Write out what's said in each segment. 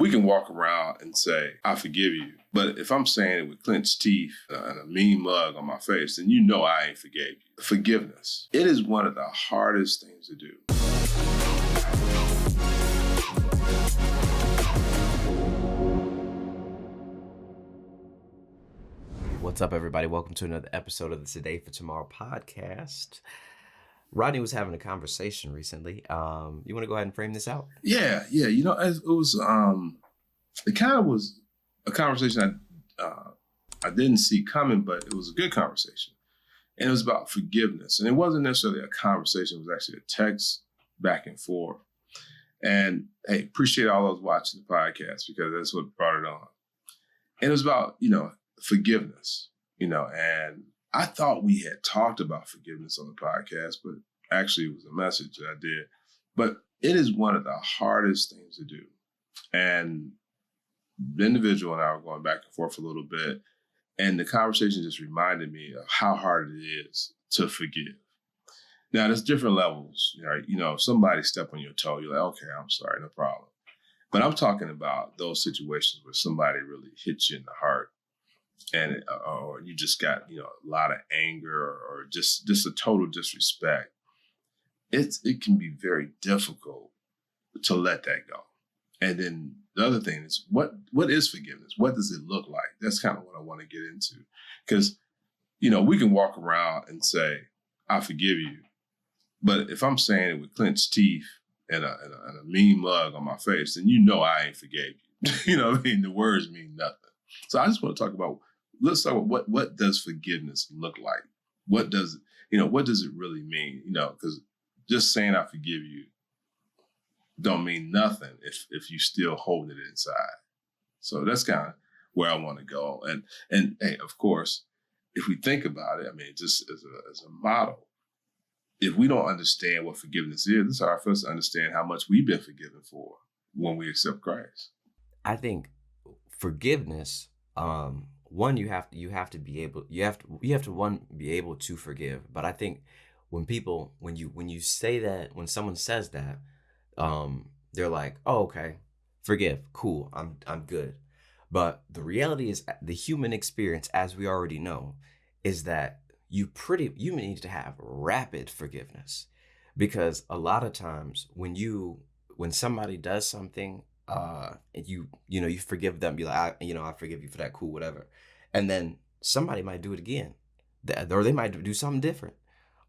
we can walk around and say, I forgive you. But if I'm saying it with clenched teeth and a mean mug on my face, then you know I ain't forgave you. Forgiveness. It is one of the hardest things to do. What's up, everybody? Welcome to another episode of the Today for Tomorrow podcast. Rodney was having a conversation recently. You want to go ahead and frame this out? Yeah. You know, it was, it kind of was a conversation I didn't see coming, but it was a good conversation. And it was about forgiveness. And it wasn't necessarily a conversation. It was actually a text back and forth. And hey, appreciate all those watching the podcast because that's what brought it on. And it was about, forgiveness, and I thought we had talked about forgiveness on the podcast, but actually it was a message that I did. But it is one of the hardest things to do. And the individual and I were going back and forth a little bit, and the conversation just reminded me of how hard it is to forgive. Now, there's different levels, right? If somebody step on your toe, you're like, okay, I'm sorry, no problem. But I'm talking about those situations where somebody really hits you in the heart, and or you just got a lot of anger or just a total disrespect. It can be very difficult to let that go. And then the other thing is what is forgiveness? What does it look like? That's kind of what I want to get into, because we can walk around and say I forgive you, but if I'm saying it with clenched teeth and a mean mug on my face, then I ain't forgave you. The words mean nothing. So I just want to talk about. Let's talk about what does forgiveness look like? What does it really mean? Because just saying I forgive you don't mean nothing if you still holding it inside. So that's kind of where I want to go. And hey, of course, if we think about it, just as a model, if we don't understand what forgiveness is, it's hard for us to understand how much we've been forgiven for when we accept Christ. I think forgiveness. One, you have to be able to forgive. But I think when you say that, when someone says that, they're like, oh, okay, forgive, cool, I'm good. But the reality is, the human experience, as we already know, is that you need to have rapid forgiveness, because a lot of times when somebody does something, and you forgive them, you're like, I forgive you for that, cool, whatever. And then somebody might do it again, or they might do something different,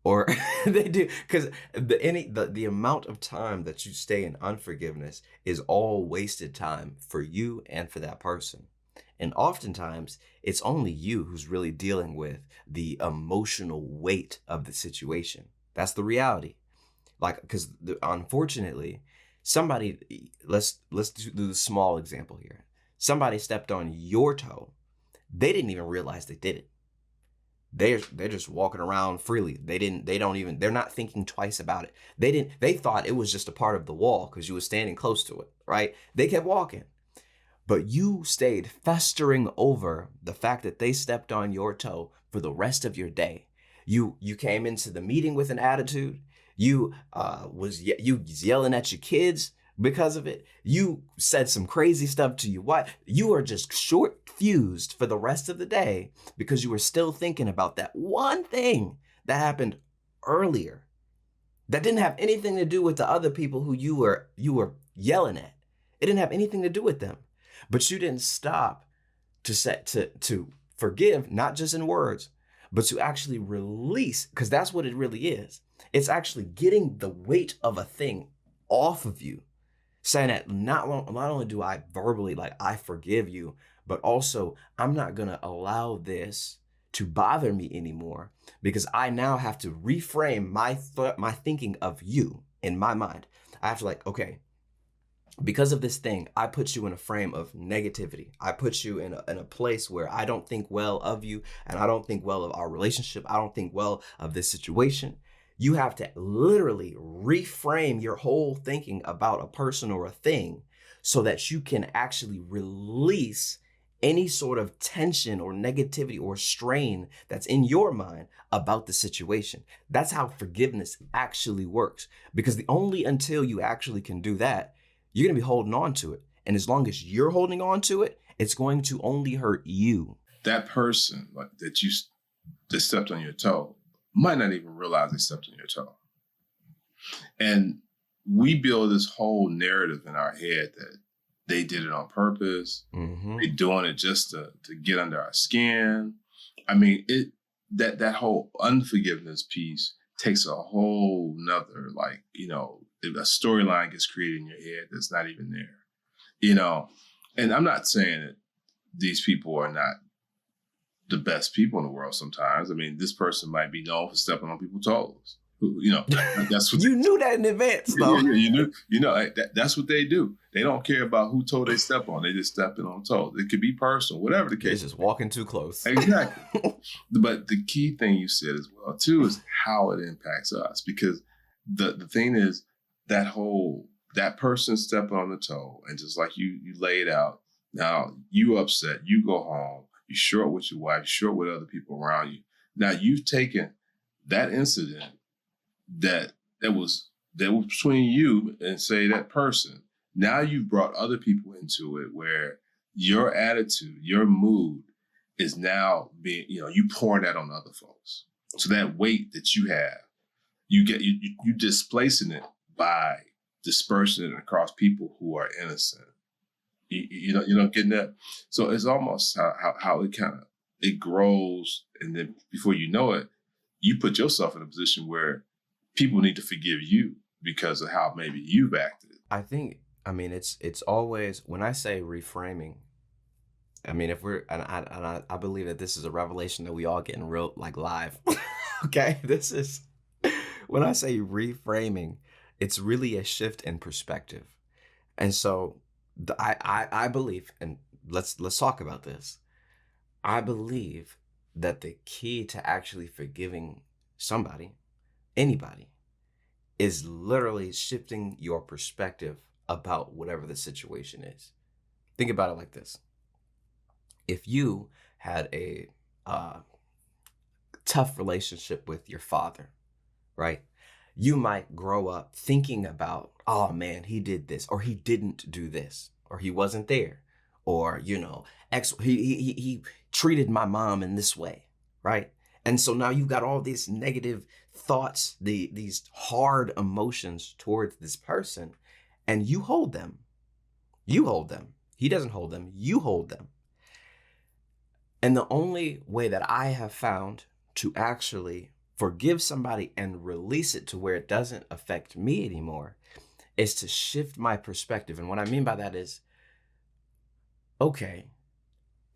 or they do, because the amount of time that you stay in unforgiveness is all wasted time for you and for that person. And oftentimes it's only you who's really dealing with the emotional weight of the situation. That's the reality. Because unfortunately, let's do the small example here. Somebody stepped on your toe. They didn't even realize they did it. They're just walking around freely. They're not thinking twice about it. They thought it was just a part of the wall because you were standing close to it, right? They kept walking. But you stayed festering over the fact that they stepped on your toe for the rest of your day. You came into the meeting with an attitude. You was yelling at your kids because of it. You said some crazy stuff to your wife. You are just short fused for the rest of the day because you were still thinking about that one thing that happened earlier that didn't have anything to do with the other people who you were yelling at. It didn't have anything to do with them. But you didn't stop to forgive, not just in words, but to actually release, because that's what it really is. It's actually getting the weight of a thing off of you, saying that not only do I verbally, I forgive you, but also I'm not going to allow this to bother me anymore, because I now have to reframe my thinking of you in my mind. I have to okay, because of this thing, I put you in a frame of negativity. I put you in a place where I don't think well of you, and I don't think well of our relationship. I don't think well of this situation. You have to literally reframe your whole thinking about a person or a thing so that you can actually release any sort of tension or negativity or strain that's in your mind about the situation. That's how forgiveness actually works, because only until you actually can do that, you're going to be holding on to it. And as long as you're holding on to it, it's going to only hurt you. That person like that stepped on your toe might not even realize they stepped on your toe. And we build this whole narrative in our head that they did it on purpose. Mm-hmm. They're doing it just to get under our skin. I mean, that whole unforgiveness piece takes a whole nother, like, a storyline gets created in your head that's not even there, And I'm not saying that these people are not the best people in the world sometimes. I mean, this person might be known for stepping on people's toes. That's what you knew that in advance, though. Yeah, that's what they do. They don't care about who toe they step on. They just stepping on toes. It could be personal, whatever the case. It's just walking too close. Exactly. But the key thing you said as well, too, is how it impacts us. Because the thing is that person stepping on the toe, and just like you lay it out, now you upset, you go home, you're short with your wife, short with other people around you. Now you've taken that incident that was between you and, say, that person. Now you've brought other people into it where your attitude, your mood is now being, you pouring that on other folks. So that weight that you have, you displacing it by dispersing it across people who are innocent. You know, getting that. So it's almost how it grows, and then before you know it, you put yourself in a position where people need to forgive you because of how maybe you've acted. I mean, it's always, when I say reframing, I mean, if we're, and I believe that this is a revelation that we all get in real, like, live. Okay, this is, when I say reframing, it's really a shift in perspective. And so I believe, and let's talk about this. I believe that the key to actually forgiving somebody, anybody, is literally shifting your perspective about whatever the situation is. Think about it like this. If you had a tough relationship with your father, right? You might grow up thinking about, oh man, he did this, or he didn't do this, or he wasn't there, or, he treated my mom in this way, right? And so now you've got all these negative thoughts, these hard emotions towards this person, and you hold them. You hold them. He doesn't hold them. You hold them. And the only way that I have found to actually forgive somebody and release it to where it doesn't affect me anymore is to shift my perspective. And what I mean by that is, okay,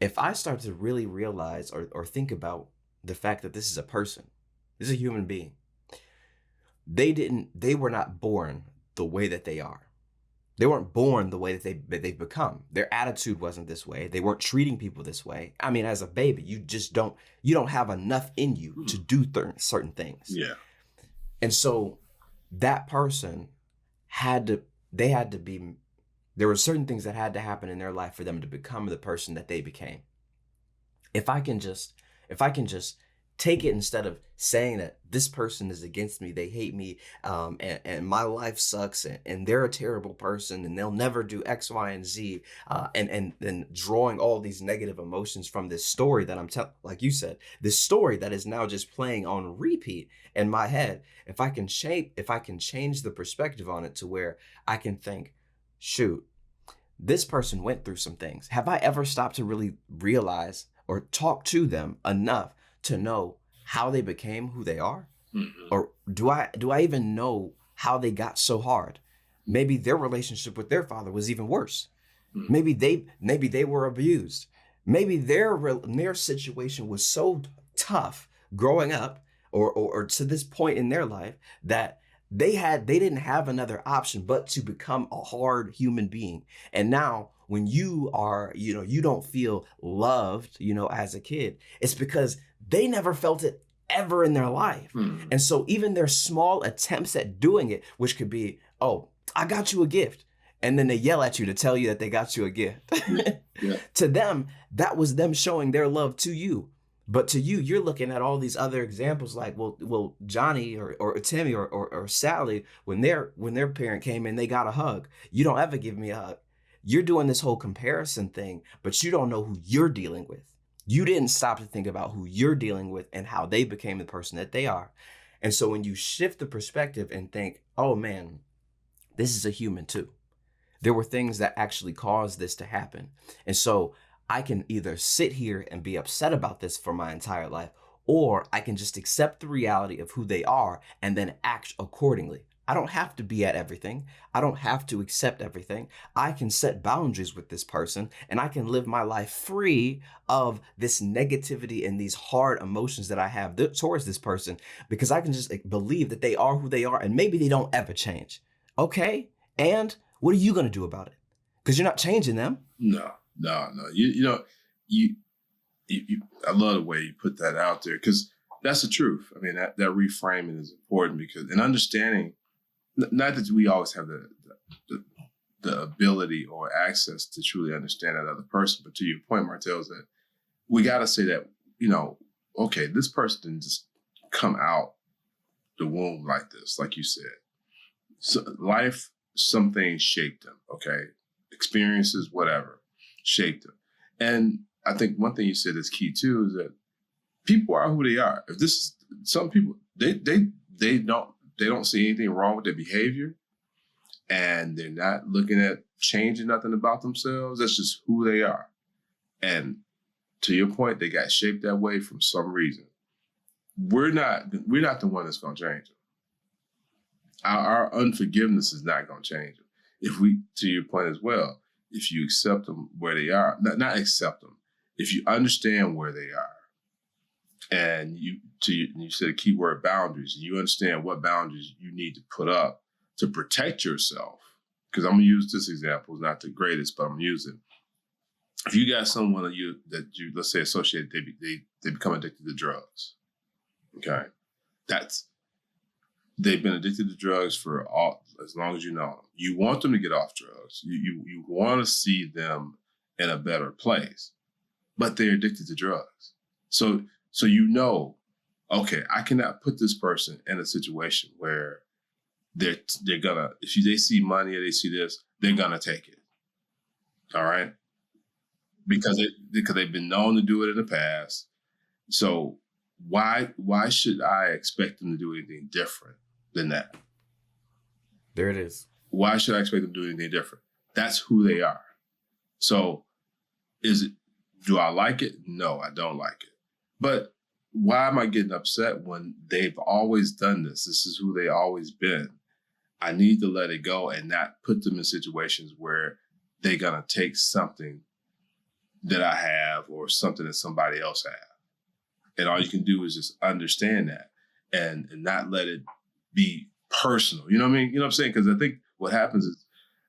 if I start to really realize or think about the fact that this is a person, this is a human being, they were not born the way that they are. They weren't born the way that they've become. Their attitude wasn't this way. They weren't treating people this way. I mean, as a baby, you don't have enough in you to do certain things. Yeah. And so that person there were certain things that had to happen in their life for them to become the person that they became. If I can just take it, instead of saying that this person is against me, they hate me, and my life sucks, and they're a terrible person, and they'll never do X, Y, and Z, and then drawing all these negative emotions from this story that I'm telling, like you said, this story that is now just playing on repeat in my head. If I can change the perspective on it to where I can think, shoot, this person went through some things. Have I ever stopped to really realize or talk to them enough to know how they became who they are? Mm-hmm. Or do I even know how they got so hard? Maybe their relationship with their father was even worse. Mm-hmm. Maybe they were abused. Maybe their situation was so tough growing up or to this point in their life that they didn't have another option but to become a hard human being. And now when you are, you don't feel loved, as a kid, it's because they never felt it ever in their life. Mm. And so even their small attempts at doing it, which could be, oh, I got you a gift. And then they yell at you to tell you that they got you a gift. Yeah. To them, that was them showing their love to you. But to you, you're looking at all these other examples like, well, Johnny or Timmy or Sally, when their parent came in, they got a hug. You don't ever give me a hug. you're doing this whole comparison thing, but you don't know who you're dealing with. You didn't stop to think about who you're dealing with and how they became the person that they are. And so when you shift the perspective and think, oh man, this is a human too. There were things that actually caused this to happen. And so I can either sit here and be upset about this for my entire life, or I can just accept the reality of who they are and then act accordingly. I don't have to be at everything. I don't have to accept everything. I can set boundaries with this person and I can live my life free of this negativity and these hard emotions that I have towards this person, because I can just believe that they are who they are and maybe they don't ever change. Okay. And what are you going to do about it? Because you're not changing them. No. You I love the way you put that out there, because that's the truth. I mean, that reframing is important, because in understanding, not that we always have the ability or access to truly understand that other person, but to your point, Martell, is that we got to say that, okay, this person didn't just come out the womb like this, like you said. So life, some things shaped them, okay? Experiences, whatever, shaped them. And I think one thing you said is key too, is that people are who they are. If this is, some people, they don't see anything wrong with their behavior, and they're not looking at changing nothing about themselves. That's just who they are. And to your point, they got shaped that way from some reason. We're not the one that's going to change them. Our unforgiveness is not going to change them. If we, to your point as well, if you accept them where they are, not accept them, if you understand where they are, and you said a key word, boundaries, and you understand what boundaries you need to put up to protect yourself. Because I'm going to use this example, it's not the greatest, but I'm going to use it. If you got someone that you let's say, associate, they become addicted to drugs. Okay. They've been addicted to drugs for as long as you know them. You want them to get off drugs. You want to see them in a better place, but they're addicted to drugs. So okay, I cannot put this person in a situation where they're gonna, if they see money or they see this, they're gonna take it. All right, because they've been known to do it in the past. So why should I expect them to do anything different than that? There it is. Why should I expect them to do anything different? That's who they are. So do I like it? No, I don't like it. But why am I getting upset when they've always done this? This is who they always been. I need to let it go and not put them in situations where they're going to take something that I have or something that somebody else has. And all you can do is just understand that and not let it be personal. You know what I mean? You know what I'm saying? Because I think what happens is,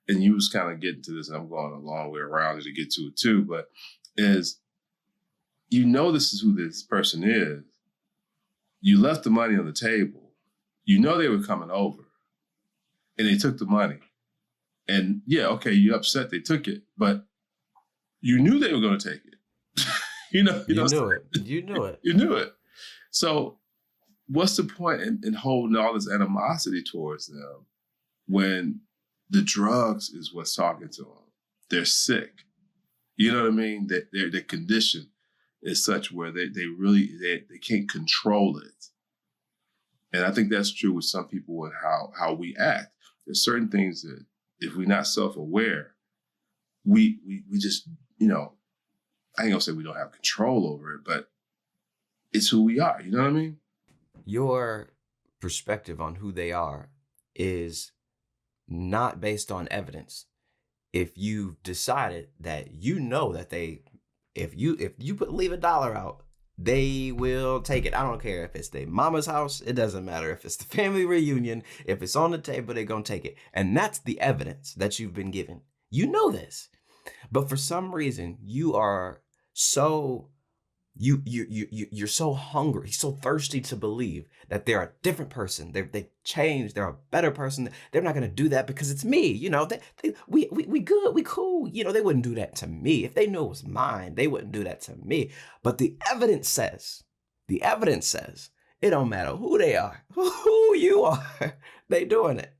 and you was kind of getting to this, and I'm going a long way around it to get to it too, but is, this is who this person is. You left the money on the table. You know they were coming over, and they took the money. And yeah, okay, you're upset they took it, but you knew they were going to take it. You knew it. You knew it. So what's the point in holding all this animosity towards them when the drugs is what's talking to them? They're sick. You know what I mean? Their condition is such where they can't control it. And I think that's true with some people and how we act. There's certain things that if we're not self-aware, we just, I ain't gonna say we don't have control over it, but it's who we are. You know what I mean? Your perspective on who they are is not based on evidence. If you've decided that that if you leave $1 out, they will take it. I don't care if it's their mama's house. It doesn't matter if it's the family reunion. If it's on the table, they're going to take it. And that's the evidence that you've been given. You know this. But for some reason, you are so you're so hungry, so thirsty to believe that they're a different person. They've changed. They're a better person. They're not going to do that because it's me. We good. We cool. They wouldn't do that to me. If they knew it was mine, they wouldn't do that to me. But the evidence says, it don't matter who they are, who you are, they doing it.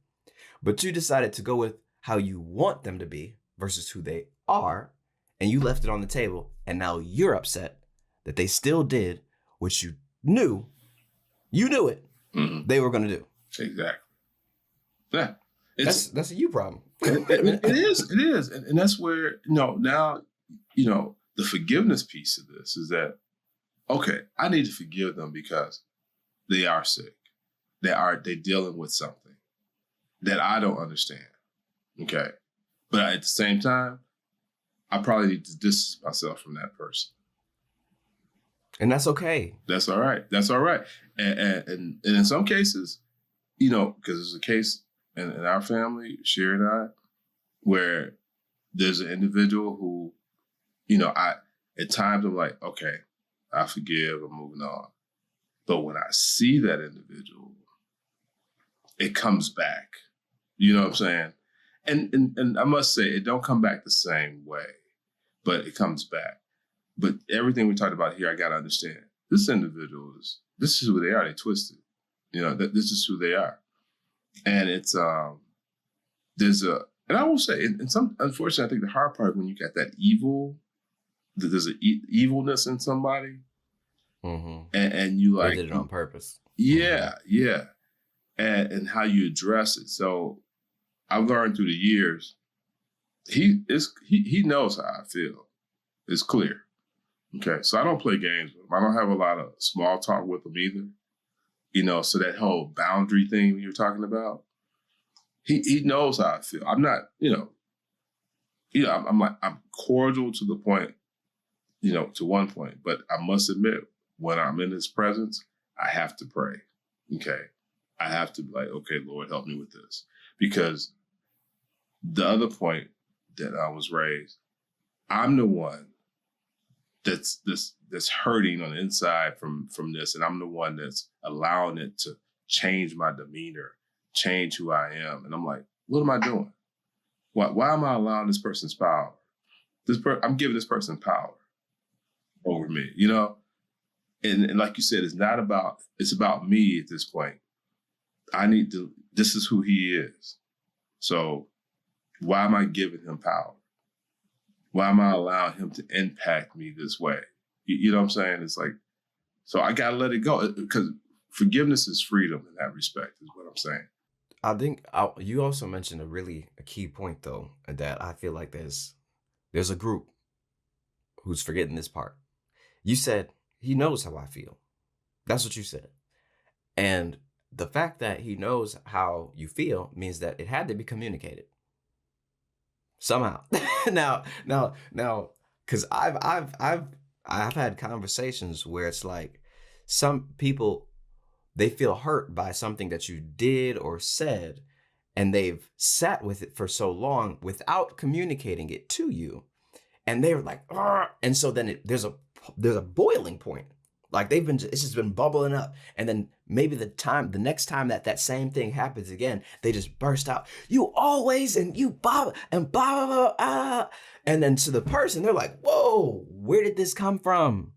But you decided to go with how you want them to be versus who they are, and you left it on the table, and now you're upset that they still did what you knew it, they were going to do. Exactly. Yeah. That's a you problem. It is. And that's where, now, the forgiveness piece of this is that, okay, I need to forgive them because they are sick. They're dealing with something that I don't understand. Okay. But at the same time, I probably need to distance myself from that person. And that's okay. That's all right. That's all right. And in some cases, because there's a case in our family, Sherry and I, where there's an individual who, at times I'm like, okay, I forgive, I'm moving on. But when I see that individual, it comes back. You know what I'm saying? And I must say, it don't come back the same way, but it comes back. But everything we talked about here, I got to understand. This individual this is who they are. They twisted. This is who they are. And it's, and I will say, unfortunately, I think the hard part when you got that evil, there's an evilness in somebody. And you like. They did it on purpose. Yeah, yeah. And how you address it. So I've learned through the years, he knows how I feel. It's clear. Okay, so I don't play games with him. I don't have a lot of small talk with him either. So that whole boundary thing you're talking about, he knows how I feel. I'm not, I'm cordial to the point, to one point, but I must admit, when I'm in his presence, I have to pray. Okay, I have to be like, okay, Lord, help me with this, because the other point that I was raised, I'm the one that's hurting on the inside from this, and I'm the one that's allowing it to change my demeanor, change who I am. And I'm like, what am I doing? Why am I allowing this person's power? I'm giving this person power over me, And like you said, it's about me at this point. This is who he is. So why am I giving him power? Why am I allowing him to impact me this way? You know what I'm saying? It's like, so I got to let it go, because forgiveness is freedom in that respect, is what I'm saying. I think you also mentioned a key point, though, that I feel like there's a group who's forgetting this part. You said, he knows how I feel. That's what you said. And the fact that he knows how you feel means that it had to be communicated somehow. now, because I've had conversations where it's like some people, they feel hurt by something that you did or said, and they've sat with it for so long without communicating it to you, and they're like, "Argh!" And so then there's a boiling point. Like it's just been bubbling up. And then maybe the next time that same thing happens again, they just burst out, you always, and you blah, and blah, blah, blah. And then to the person, they're like, whoa, where did this come from?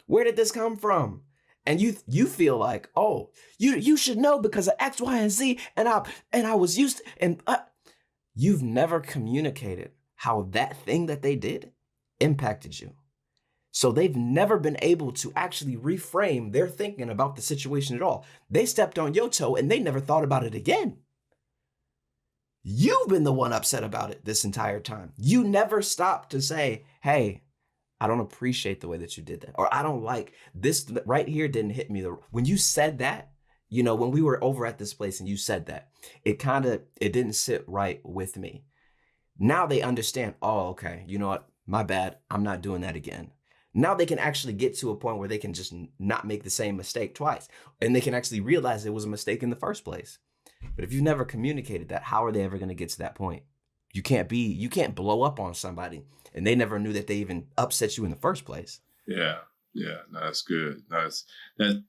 Where did this come from? And you feel like, oh, you should know because of X, Y, and Z. And I was used to, and you've never communicated how that thing that they did impacted you. So they've never been able to actually reframe their thinking about the situation at all. They stepped on your toe and they never thought about it again. You've been the one upset about it this entire time. You never stopped to say, hey, I don't appreciate the way that you did that. Or I don't like this right here didn't hit me. When you said that, when we were over at this place and you said that, it didn't sit right with me. Now they understand, oh, okay, you know what? My bad. I'm not doing that again. Now they can actually get to a point where they can just not make the same mistake twice. And they can actually realize it was a mistake in the first place. But if you've never communicated that, how are they ever going to get to that point? You can't blow up on somebody and they never knew that they even upset you in the first place. Yeah. Yeah. No, that's good. No,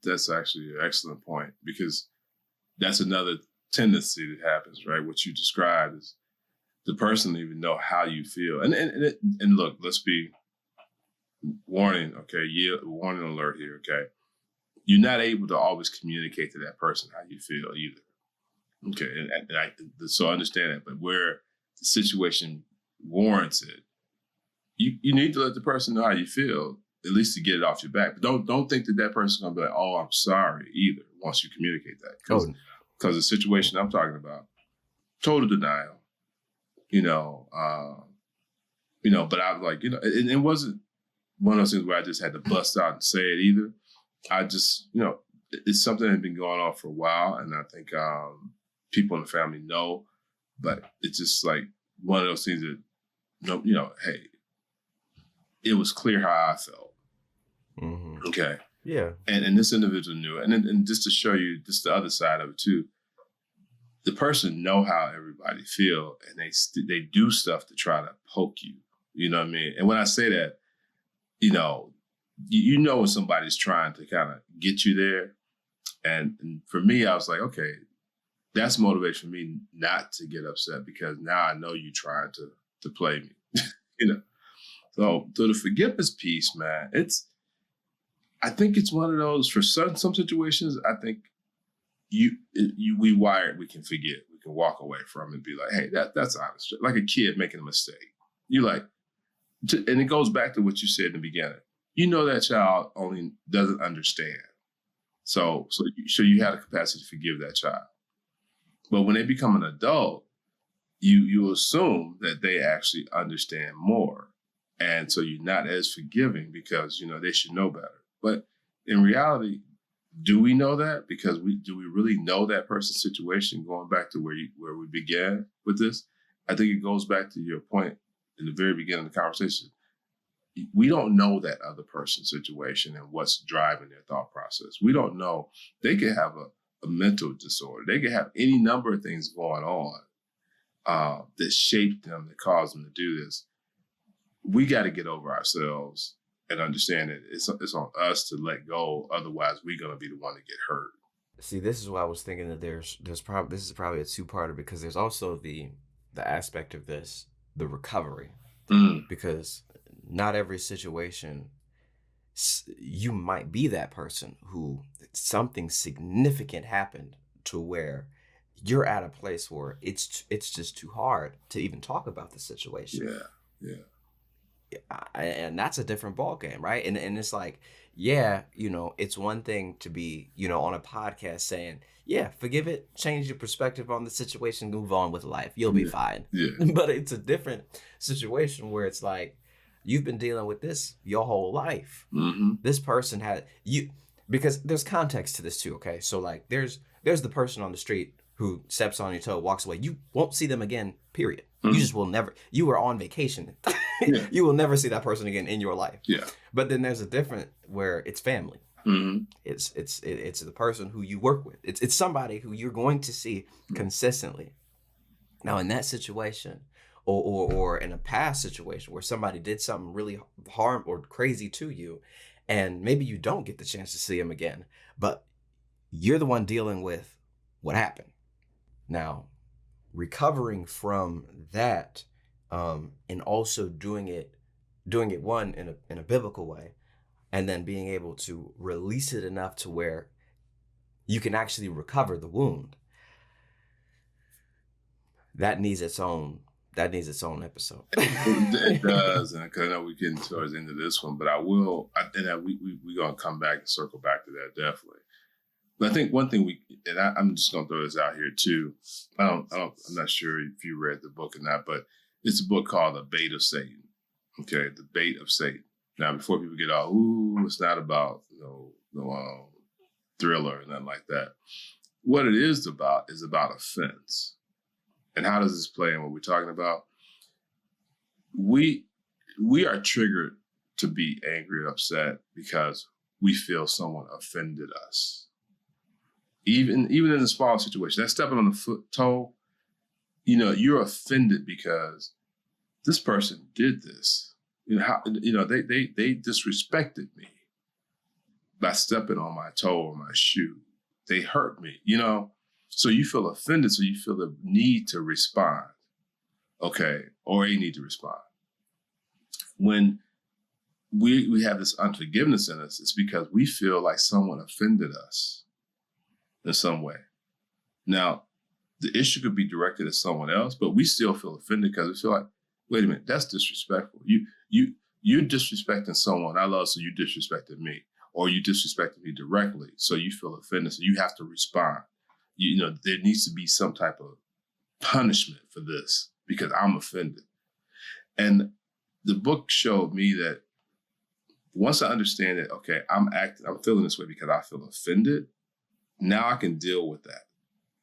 that's actually an excellent point, because that's another tendency that happens, right? What you described is the person doesn't even know how you feel. And look, let's be warning, okay? Yeah, warning alert here, okay? You're not able to always communicate to that person how you feel either. Okay, so I understand that, but where the situation warrants it, you need to let the person know how you feel, at least to get it off your back. But don't think that person's gonna be like, oh, I'm sorry either. Once you communicate that, because the situation I'm talking about, total denial. But I was like, it wasn't one of those things where I just had to bust out and say it either. I just, it's something that had been going on for a while, and I think people in the family know, but it's just like one of those things that, hey, it was clear how I felt. Mm-hmm. Okay. Yeah. And this individual knew it. And just to show you just the other side of it too, the person know how everybody feel, and they do stuff to try to poke you. You know what I mean? And when I say that, you know when somebody's trying to kind of get you there. And for me, I was like, okay, that's motivation for me not to get upset, because now I know you trying to play me. So the forgiveness piece, man, I think it's one of those, for some situations, I think we wired, we can forget, we can walk away from it and be like, hey, that's honest. Like a kid making a mistake. You like, and it goes back to what you said in the beginning. That child only doesn't understand. So you have the capacity to forgive that child. But when they become an adult, you assume that they actually understand more. And so you're not as forgiving because, they should know better. But in reality, do we know that? Because do we really know that person's situation? Going back to where we began with this, I think it goes back to your point in the very beginning of the conversation. We don't know that other person's situation and what's driving their thought process. We don't know. They could have a mental disorder. They could have any number of things going on that shaped them, that caused them to do this. We got to get over ourselves and understand that it's on us to let go. Otherwise, we're going to be the one to get hurt. See, this is why I was thinking that this is probably a two-parter, because there's also the aspect of this, the recovery, because not every situation, you might be that person who something significant happened to where you're at a place where it's just too hard to even talk about the situation. Yeah. And that's a different ball game, right? And it's like, yeah, it's one thing to be, on a podcast saying, yeah, forgive it, change your perspective on the situation, move on with life, you'll be fine. Yeah. But it's a different situation where it's like, you've been dealing with this your whole life. Mm-hmm. This person had you, because there's context to this too. Okay, so like there's the person on the street who steps on your toe, walks away. You won't see them again. Period. Mm-hmm. You just will never. You were on vacation. Yeah. You will never see that person again in your life. Yeah. But then there's a different where it's family. Mm-hmm. It's the person who you work with. It's somebody who you're going to see consistently. Now in that situation, or in a past situation where somebody did something really harm or crazy to you, and maybe you don't get the chance to see them again, but you're the one dealing with what happened. Now, recovering from that, and also doing it one in a biblical way, and then being able to release it enough to where you can actually recover the wound. That needs its own episode. It does, and I know we're getting towards the end of this one, but we're gonna come back and circle back to that definitely. But I think one thing I'm just gonna throw this out here too. I'm not sure if you read the book or not, but it's a book called The Bait of Satan. Okay, The Bait of Satan. Now, before people get all, it's not about no thriller or nothing like that. What it is about offense. And how does this play in what we're talking about? We are triggered to be angry or upset because we feel someone offended us. Even in a small situation, that's stepping on the toe. You're offended because this person did this. They disrespected me by stepping on my toe or my shoe. They hurt me, So you feel offended, so you feel the need to respond, okay, or a need to respond. When we have this unforgiveness in us, it's because we feel like someone offended us in some way. Now, the issue could be directed at someone else, but we still feel offended because we feel like wait a minute, that's disrespectful. You're disrespecting someone I love, so you disrespected me, or you disrespected me directly, so you feel offended, so you have to respond. You know, there needs to be some type of punishment for this because I'm offended. And the book showed me that once I understand that, okay, I'm feeling this way because I feel offended. Now I can deal with that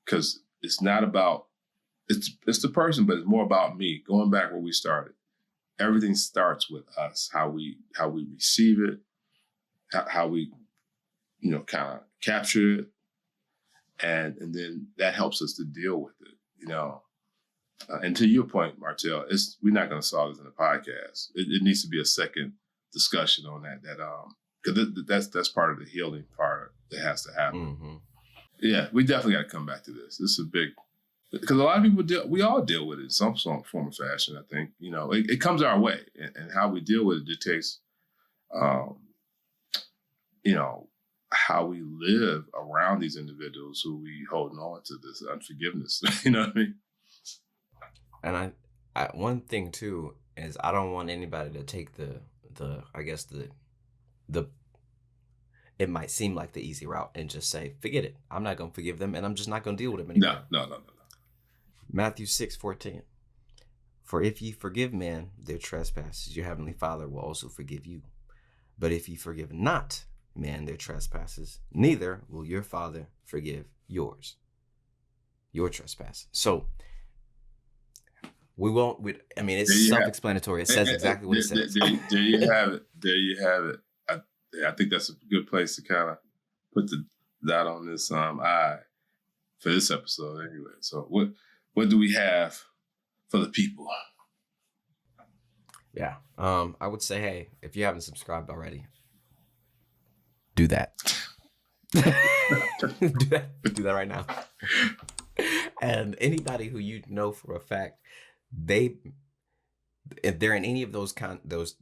because it's not about, it's the person, but it's more about me. Going back where we started, everything starts with us, how we receive it, how we, you know, kind of capture it, and then that helps us to deal with it, you know. And to your point, Martell, we're not going to solve this in a podcast. It needs to be a second discussion on that. Because that's part of the healing part that has to happen. Mm-hmm. Yeah, we definitely got to come back to this. This is a big, because a lot of people we all deal with it in some form or fashion. I think, you know, it comes our way, and how we deal with it dictates, you know, how we live around these individuals who we holding on to this unforgiveness. You know what I mean? And I one thing too is I don't want anybody to take the I guess the it might seem like the easy route and just say, forget it. I'm not gonna forgive them, and I'm just not gonna deal with them anymore. No. Matthew 6:14. For if ye forgive men their trespasses, your heavenly Father will also forgive you. But if ye forgive not men their trespasses, neither will your Father forgive your trespass. So we won't. I mean, it's self-explanatory. It says exactly what it says. There you have it. There you have it. I think that's a good place to kind of put the dot on this I for this episode anyway. So what do we have for the people? Yeah. I would say, hey, if you haven't subscribed already, do that. do that right now. And anybody who you know for a fact, if they're in any of those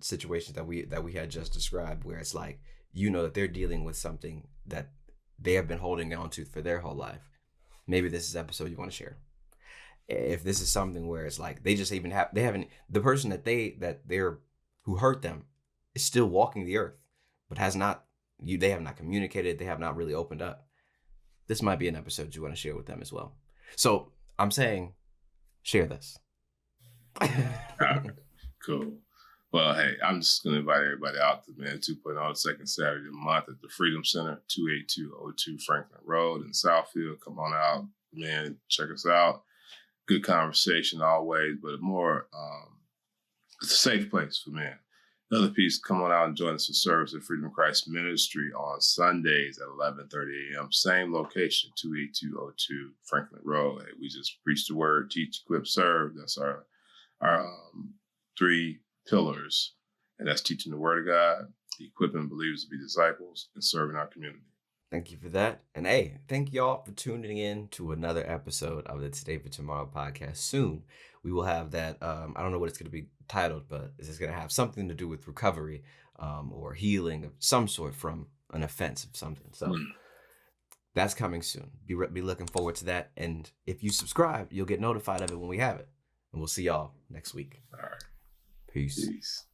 situations that we had just described, where it's like, you know, that they're dealing with something that they have been holding on to for their whole life, maybe this is an episode you want to share. If this is something where it's like they haven't the person who hurt them is still walking the earth, but they have not communicated, they have not really opened up, this might be an episode you want to share with them as well. So I'm saying, share this. Cool. Well, hey, I'm just going to invite everybody out to Man 2.0, the second Saturday of the month at the Freedom Center, 28202 Franklin Road in Southfield. Come on out, man. Check us out. Good conversation always, but more, it's a safe place for men. Another piece, come on out and join us for service at Freedom of Christ Ministry on Sundays at 11:30 a.m. Same location, 28202 Franklin Road. Hey, we just preach the word, teach, equip, serve. That's our 3 pillars, and that's teaching the word of God, equipping believers to be disciples, and serving our community. Thank you for that. And hey, thank y'all for tuning in to another episode of the Today for Tomorrow podcast. Soon we will have that, I don't know what it's going to be titled, but it's going to have something to do with recovery or healing of some sort from an offense of something. So that's coming soon. Be looking forward to that. And if you subscribe, you'll get notified of it when we have it. And we'll see y'all next week. All right. Peace. Peace.